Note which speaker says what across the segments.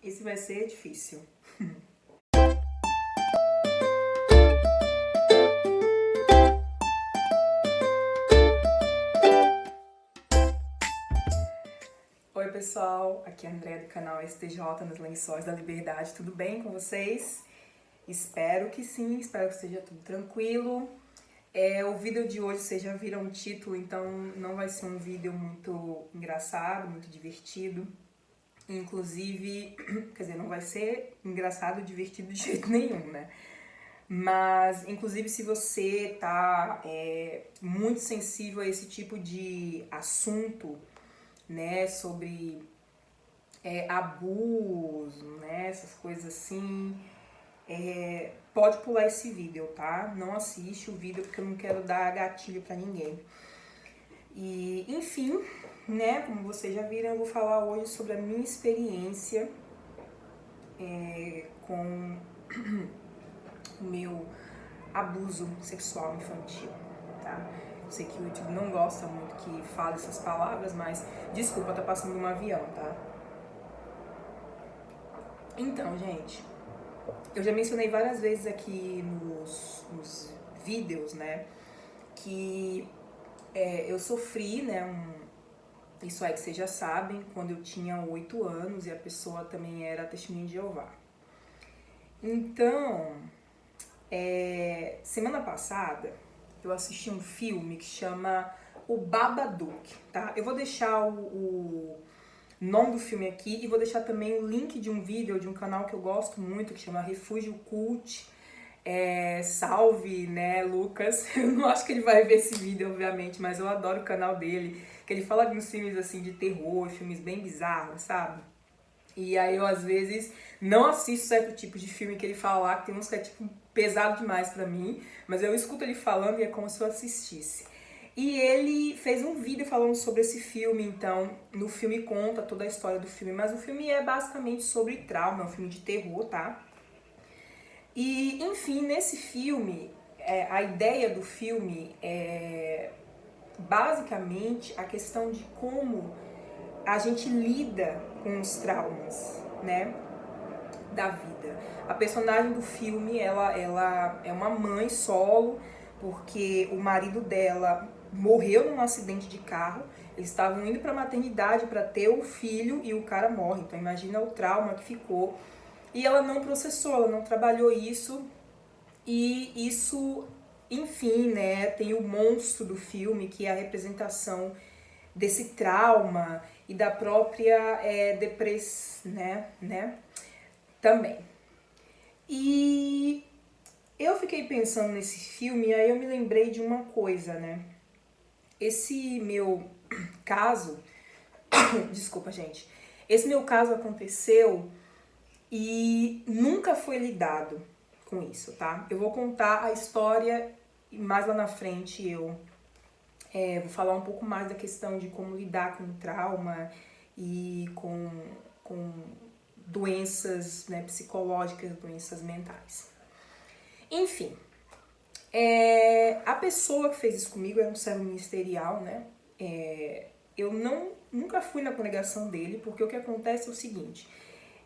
Speaker 1: Esse vai ser difícil. Oi pessoal, aqui é a Andrea do canal STJ nos Lençóis da Liberdade, tudo bem com vocês? Espero que sim, espero que esteja tudo tranquilo. O vídeo de hoje, vocês já viram o título, então não vai ser um vídeo muito engraçado, muito divertido. Inclusive, quer dizer, não vai ser engraçado e divertido de jeito nenhum, né? Mas, inclusive, se você tá muito sensível a esse tipo de assunto, né, sobre abuso, né, essas coisas assim, pode pular esse vídeo, tá? Não assiste o vídeo porque eu não quero dar gatilho pra ninguém. E, enfim, né, como vocês já viram, eu vou falar hoje sobre a minha experiência com o meu abuso sexual infantil, tá? Eu sei que o YouTube não gosta muito que fale essas palavras, mas desculpa, tá passando um avião, tá? Então, gente, eu já mencionei várias vezes aqui nos vídeos, né, que eu sofri, né, isso aí que vocês já sabem, quando eu tinha 8 anos e a pessoa também era testemunha de Jeová. Então, semana passada eu assisti um filme que chama O Babadook, tá? Eu vou deixar o nome do filme aqui e vou deixar também o link de um vídeo de um canal que eu gosto muito, que chama Refúgio Cult. Salve, né, Lucas? Eu não acho que ele vai ver esse vídeo, obviamente, mas eu adoro o canal dele, que ele fala de uns filmes assim de terror, filmes bem bizarros, sabe? E aí eu às vezes não assisto certo tipo de filme que ele fala lá, que tem uns que é tipo pesado demais pra mim, mas eu escuto ele falando e é como se eu assistisse. E ele fez um vídeo falando sobre esse filme, então no filme conta toda a história do filme, mas o filme é basicamente sobre trauma, é um filme de terror, tá? E, enfim, nesse filme, a ideia do filme é basicamente a questão de como a gente lida com os traumas, né, da vida. A personagem do filme, ela é uma mãe solo, porque o marido dela morreu num acidente de carro, eles estavam indo pra maternidade para ter o filho e o cara morre, então imagina o trauma que ficou. E ela não processou, ela não trabalhou isso, e isso, enfim, né, tem o monstro do filme, que é a representação desse trauma e da própria depressão, né, também. E eu fiquei pensando nesse filme e aí eu me lembrei de uma coisa, né? Esse meu caso, desculpa, gente, esse meu caso aconteceu e nunca foi lidado com isso, tá? Eu vou contar a história e mais lá na frente eu vou falar um pouco mais da questão de como lidar com o trauma e com doenças, né, psicológicas, doenças mentais. Enfim, a pessoa que fez isso comigo era um servo ministerial, né? Eu nunca fui na congregação dele, porque o que acontece é o seguinte: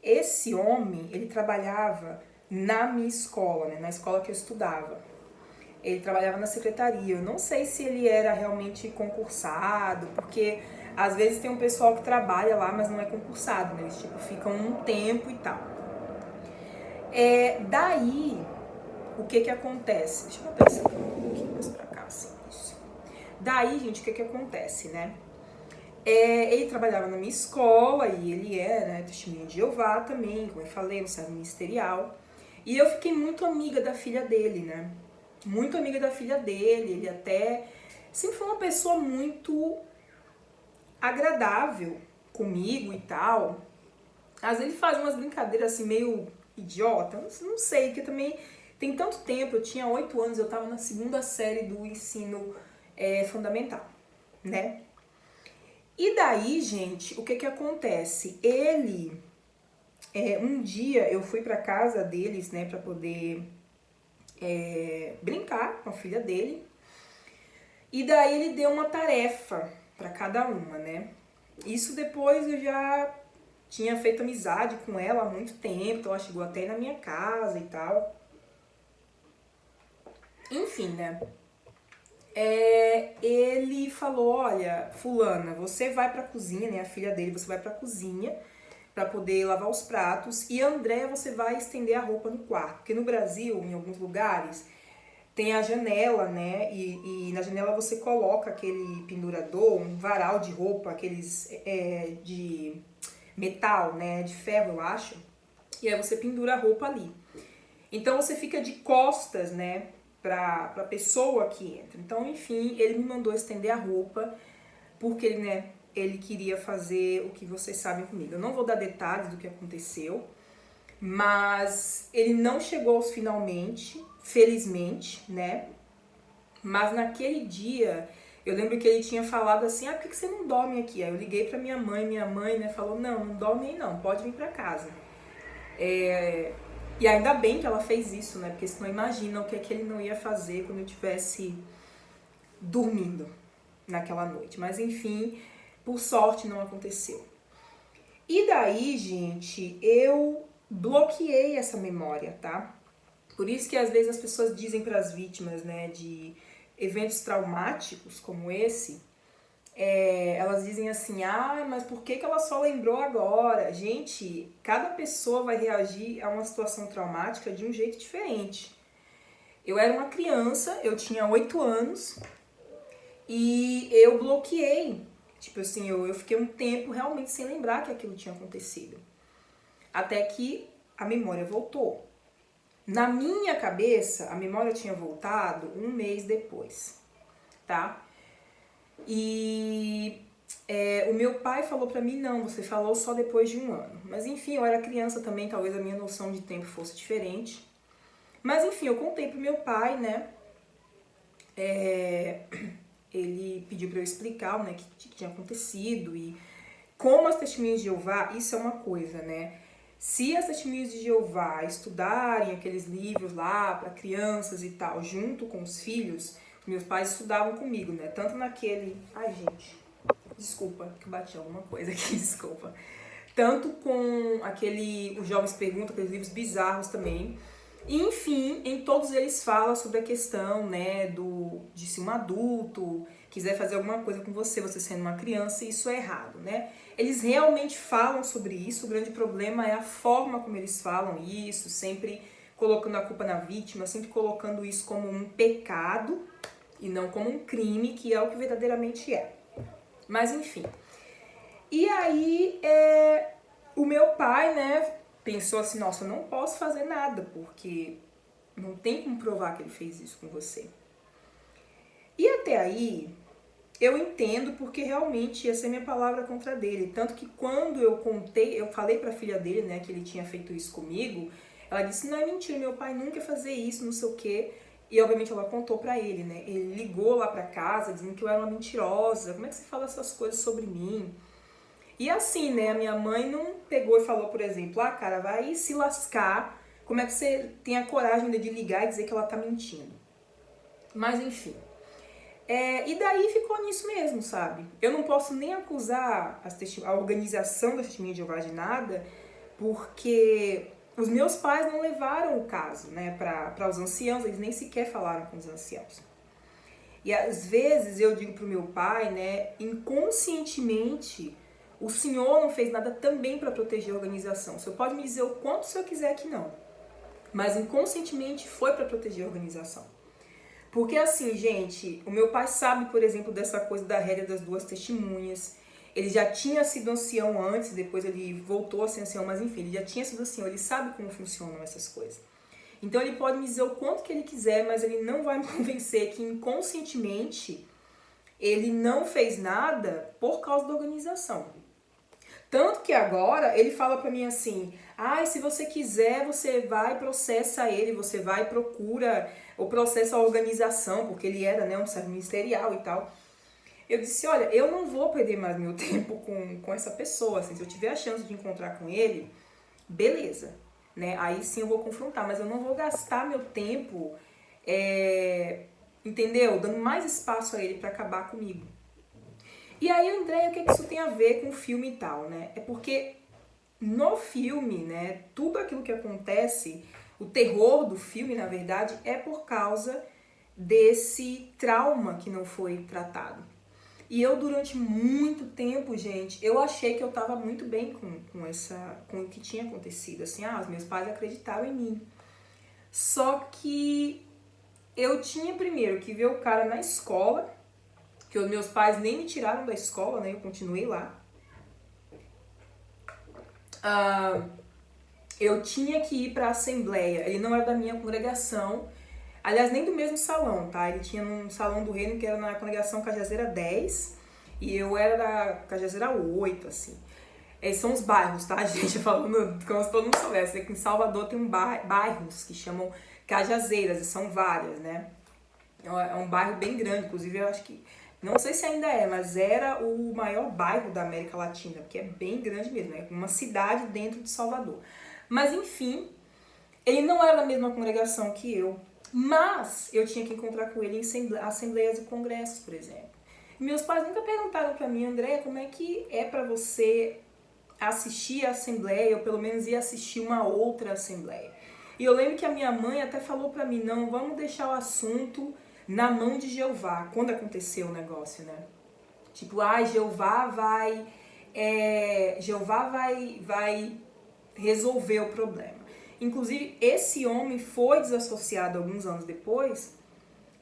Speaker 1: esse homem, ele trabalhava na minha escola, né, na escola que eu estudava. Ele trabalhava na secretaria. Eu não sei se ele era realmente concursado, porque às vezes tem um pessoal que trabalha lá, mas não é concursado, né? Eles tipo, ficam um tempo e tal. Daí, o que acontece? Deixa eu botar isso aqui um pouquinho mais pra cá, assim, isso. Daí, gente, o que acontece, né? Ele trabalhava na minha escola e ele era, né, testemunha de Jeová também, como eu falei, um servo ministerial. E eu fiquei muito amiga da filha dele, né? Muito amiga da filha dele, ele até sempre foi uma pessoa muito agradável comigo e tal. Às vezes ele faz umas brincadeiras assim meio idiota, não sei, porque também tem tanto tempo, eu tinha 8 anos, eu tava na segunda série do ensino fundamental, né? E daí, gente, o que acontece? Ele, um dia eu fui pra casa deles, né, pra poder brincar com a filha dele. E daí ele deu uma tarefa pra cada uma, né? Isso depois eu já tinha feito amizade com ela há muito tempo, então ela chegou até na minha casa e tal. Enfim, né? Ele falou, olha, fulana, você vai pra cozinha, né, a filha dele, você vai pra cozinha pra poder lavar os pratos, e André, você vai estender a roupa no quarto, porque no Brasil, em alguns lugares, tem a janela, né, e na janela você coloca aquele pendurador, um varal de roupa, aqueles de metal, né, de ferro, eu acho, e aí você pendura a roupa ali. Então você fica de costas, né, pra pessoa que entra. Então, enfim, ele me mandou estender a roupa, porque ele, né, ele queria fazer o que vocês sabem comigo. Eu não vou dar detalhes do que aconteceu, mas ele não chegou aos finalmente, felizmente, né? Mas naquele dia, eu lembro que ele tinha falado assim, por que você não dorme aqui? Aí eu liguei pra minha mãe, né, falou, não dorme aí não, pode vir pra casa. E ainda bem que ela fez isso, né? Porque senão imagina o que é que ele não ia fazer quando eu estivesse dormindo naquela noite. Mas enfim, por sorte não aconteceu. E daí, gente, eu bloqueei essa memória, tá? Por isso que às vezes as pessoas dizem para as vítimas, né, de eventos traumáticos como esse, elas dizem assim, mas por que ela só lembrou agora? Gente, cada pessoa vai reagir a uma situação traumática de um jeito diferente. Eu era uma criança, eu tinha 8 anos e eu bloqueei. Tipo assim, eu fiquei um tempo realmente sem lembrar que aquilo tinha acontecido. Até que a memória voltou. Na minha cabeça, a memória tinha voltado um mês depois, tá? E o meu pai falou pra mim, não, você falou só depois de um ano. Mas enfim, eu era criança também, talvez a minha noção de tempo fosse diferente. Mas enfim, eu contei pro meu pai, né? Ele pediu pra eu explicar, né, o que tinha acontecido. E como as testemunhas de Jeová, isso é uma coisa, né? Se as testemunhas de Jeová estudarem aqueles livros lá para crianças e tal, junto com os filhos, meus pais estudavam comigo, né? Tanto naquele... Ai, gente, desculpa, que eu bati alguma coisa aqui, desculpa. Tanto com aquele... Os Jovens Perguntam, aqueles livros bizarros também. E, enfim, em todos eles fala sobre a questão, né, de se um adulto quiser fazer alguma coisa com você, você sendo uma criança, isso é errado, né? Eles realmente falam sobre isso, o grande problema é a forma como eles falam isso, sempre colocando a culpa na vítima, sempre colocando isso como um pecado e não como um crime, que é o que verdadeiramente é. Mas, enfim. E aí, o meu pai, né, pensou assim, nossa, eu não posso fazer nada, porque não tem como provar que ele fez isso com você. E até aí, eu entendo porque realmente ia ser minha palavra contra dele. Tanto que quando eu contei, eu falei pra filha dele, né, que ele tinha feito isso comigo, ela disse, não é mentira, meu pai nunca ia fazer isso, não sei o quê. E obviamente ela contou pra ele, né, ele ligou lá pra casa dizendo que eu era uma mentirosa, como é que você fala essas coisas sobre mim? E assim, né, a minha mãe não pegou e falou, por exemplo, cara, vai se lascar, como é que você tem a coragem de ligar e dizer que ela tá mentindo? Mas enfim. E daí ficou nisso mesmo, sabe? Eu não posso nem acusar a organização da Testemunha de Jeová de nada, porque os meus pais não levaram o caso, né, para os anciãos, eles nem sequer falaram com os anciãos. E às vezes eu digo pro meu pai, né, inconscientemente, o senhor não fez nada também para proteger a organização. O senhor pode me dizer o quanto o senhor quiser que não, mas inconscientemente foi para proteger a organização. Porque assim, gente, o meu pai sabe, por exemplo, dessa coisa da regra das duas testemunhas. Ele já tinha sido ancião antes, depois ele voltou a ser ancião, mas enfim, ele já tinha sido ancião, ele sabe como funcionam essas coisas. Então ele pode me dizer o quanto que ele quiser, mas ele não vai me convencer que inconscientemente ele não fez nada por causa da organização. Tanto que agora ele fala pra mim assim, se você quiser, você vai e processa ele, você vai e procura ou processa a organização, porque ele era, né, um servo ministerial e tal. Eu disse, olha, eu não vou perder mais meu tempo com essa pessoa, assim, se eu tiver a chance de encontrar com ele, beleza, né, aí sim eu vou confrontar, mas eu não vou gastar meu tempo, entendeu, dando mais espaço a ele pra acabar comigo. E aí, André, o que isso tem a ver com o filme e tal, né? É porque no filme, né, tudo aquilo que acontece, o terror do filme, na verdade, é por causa desse trauma que não foi tratado. E eu, durante muito tempo, gente, eu achei que eu tava muito bem com o que tinha acontecido. Assim, os meus pais acreditaram em mim. Só que eu tinha primeiro que ver o cara na escola, que os meus pais nem me tiraram da escola, né? Eu continuei lá. Eu tinha que ir pra assembleia. Ele não era da minha congregação. Aliás, nem do mesmo salão, tá? Ele tinha num salão do reino que era na congregação Cajazeira 10 e eu era da Cajazeira 8, assim. Esses são os bairros, tá, gente? Falando como se todo mundo soubesse. Aqui em Salvador tem bairros que chamam Cajazeiras, e são várias, né? É um bairro bem grande, inclusive eu acho que... Não sei se ainda é, mas era o maior bairro da América Latina, porque é bem grande mesmo, é uma cidade dentro de Salvador. Mas, enfim, ele não era da mesma congregação que eu. Mas eu tinha que encontrar com ele em assembleias e congressos, por exemplo. E meus pais nunca perguntaram pra mim, André, como é que é pra você assistir a assembleia, ou pelo menos ir assistir uma outra assembleia. E eu lembro que a minha mãe até falou pra mim, não, vamos deixar o assunto na mão de Jeová, quando aconteceu o negócio, né? Tipo, Jeová vai resolver o problema. Inclusive, esse homem foi desassociado alguns anos depois.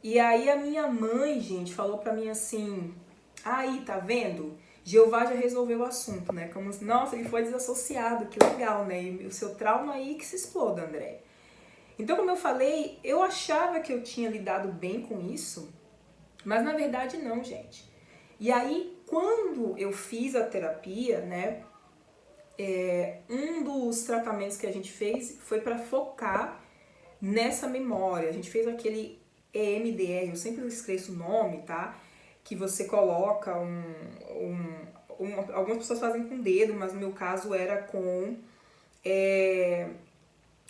Speaker 1: E aí a minha mãe, gente, falou pra mim assim, aí, tá vendo? Jeová já resolveu o assunto, né? Como, nossa, ele foi desassociado, que legal, né? E o seu trauma aí que se exploda, André. Então, como eu falei, eu achava que eu tinha lidado bem com isso, mas na verdade não, gente. E aí, quando eu fiz a terapia, né? Um dos tratamentos que a gente fez foi para focar nessa memória. A gente fez aquele EMDR, eu sempre esqueço o nome, tá? Que você coloca algumas pessoas fazem com o dedo, mas no meu caso era com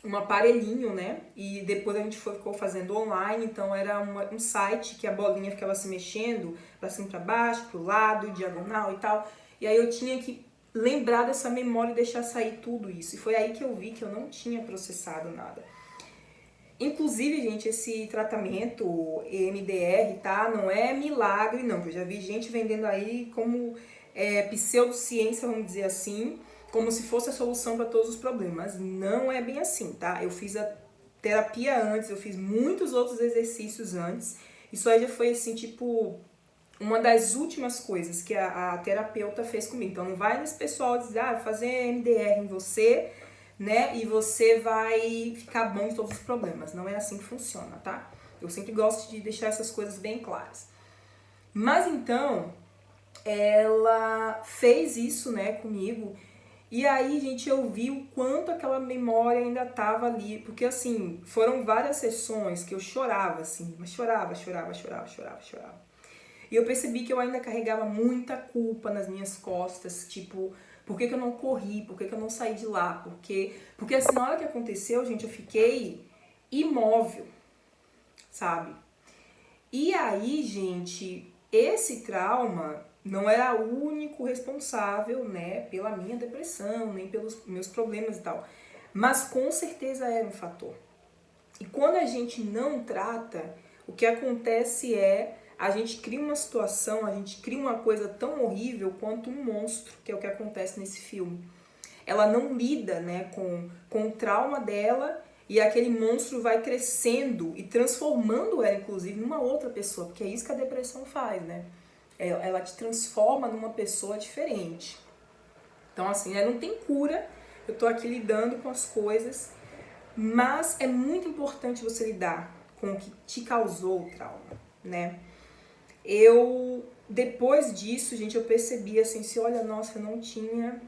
Speaker 1: um aparelhinho, né? E depois a gente ficou fazendo online, então era um site que a bolinha ficava se mexendo pra cima, pra baixo, pro lado, diagonal e tal. E aí eu tinha que lembrar dessa memória e deixar sair tudo isso. E foi aí que eu vi que eu não tinha processado nada. Inclusive, gente, esse tratamento EMDR, tá? Não é milagre, não. Eu já vi gente vendendo aí como pseudociência, vamos dizer assim, como se fosse a solução para todos os problemas. Não é bem assim, tá? Eu fiz a terapia antes, eu fiz muitos outros exercícios antes. Isso aí já foi, assim, tipo, uma das últimas coisas que a terapeuta fez comigo. Então, não vai nesse pessoal dizer, fazer EMDR em você, né? E você vai ficar bom de todos os problemas. Não é assim que funciona, tá? Eu sempre gosto de deixar essas coisas bem claras. Mas então, ela fez isso, né, comigo. E aí, gente, eu vi o quanto aquela memória ainda tava ali. Porque, assim, foram várias sessões que eu chorava, assim. Mas chorava. E eu percebi que eu ainda carregava muita culpa nas minhas costas, tipo, por que eu não corri, por que eu não saí de lá, porque assim, na hora que aconteceu, gente, eu fiquei imóvel, sabe? E aí, gente, esse trauma não era o único responsável, né, pela minha depressão, nem pelos meus problemas e tal, mas com certeza era um fator. E quando a gente não trata, o que acontece é a gente cria uma situação, a gente cria uma coisa tão horrível quanto um monstro, que é o que acontece nesse filme. Ela não lida, né, com o trauma dela e aquele monstro vai crescendo e transformando ela, inclusive, numa outra pessoa, porque é isso que a depressão faz, né? Ela te transforma numa pessoa diferente. Então, assim, não tem cura, eu tô aqui lidando com as coisas, mas é muito importante você lidar com o que te causou o trauma, né? Depois disso, gente, eu percebi assim, olha, nossa, eu não tinha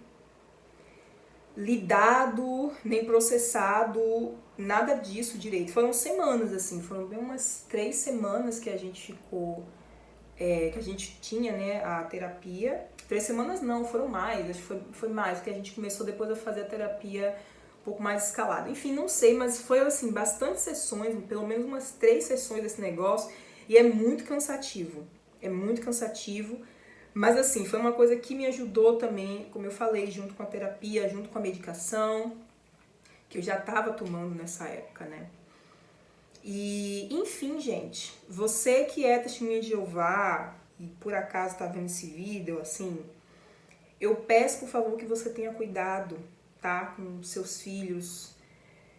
Speaker 1: lidado, nem processado nada disso direito. Foram semanas, assim, foram bem umas 3 semanas que a gente ficou, que a gente tinha, né, a terapia. 3 semanas não, foram mais, acho que foi mais, porque a gente começou depois a fazer a terapia um pouco mais escalada. Enfim, não sei, mas foi, assim, bastante sessões, pelo menos umas 3 sessões desse negócio, e é muito cansativo, Mas assim, foi uma coisa que me ajudou também, como eu falei, junto com a terapia, junto com a medicação, que eu já estava tomando nessa época, né? E, enfim, gente, você que é testemunha de Jeová e por acaso tá vendo esse vídeo, assim, eu peço, por favor, que você tenha cuidado, tá? Com seus filhos,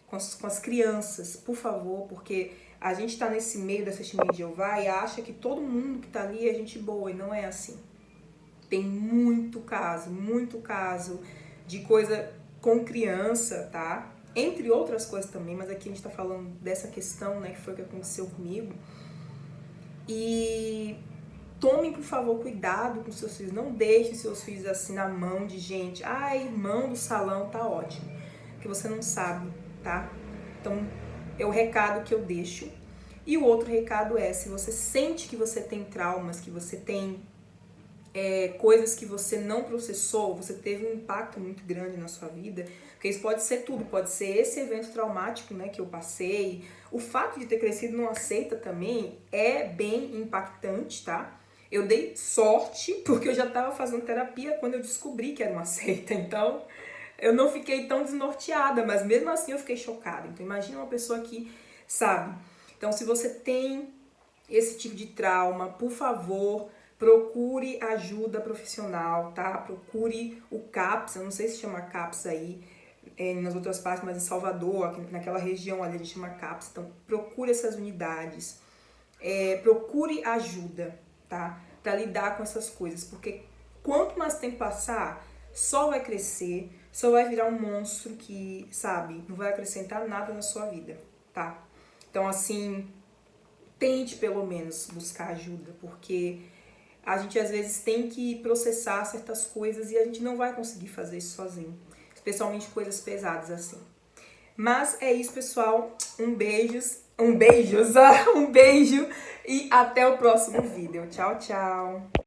Speaker 1: com as crianças, por favor, porque a gente tá nesse meio da testemunha de Jeová e acha que todo mundo que tá ali é gente boa, e não é assim. Tem muito caso de coisa com criança, tá? Entre outras coisas também, mas aqui a gente tá falando dessa questão, né, que foi o que aconteceu comigo. E tomem, por favor, cuidado com seus filhos. Não deixem seus filhos assim na mão de gente. Ah, irmão do salão, tá ótimo. Que você não sabe, tá? Então, é o recado que eu deixo. E o outro recado é, se você sente que você tem traumas, que você tem coisas que você não processou, você teve um impacto muito grande na sua vida, porque isso pode ser tudo, pode ser esse evento traumático, né, que eu passei, o fato de ter crescido numa seita também é bem impactante, tá? Eu dei sorte, porque eu já estava fazendo terapia quando eu descobri que era uma seita, então eu não fiquei tão desnorteada, mas mesmo assim eu fiquei chocada. Então imagina uma pessoa que sabe. Então se você tem esse tipo de trauma, por favor, procure ajuda profissional, tá? Procure o CAPS, eu não sei se chama CAPS aí, nas outras partes, mas em Salvador, aqui naquela região ali a gente chama CAPS. Então, procure essas unidades, procure ajuda, tá? Pra lidar com essas coisas, porque quanto mais tempo passar, só vai crescer, só vai virar um monstro que, sabe, não vai acrescentar nada na sua vida, tá? Então, assim, tente pelo menos buscar ajuda, porque a gente às vezes tem que processar certas coisas e a gente não vai conseguir fazer isso sozinho, especialmente coisas pesadas assim. Mas é isso, pessoal. Um beijo e até o próximo vídeo. Tchau, tchau.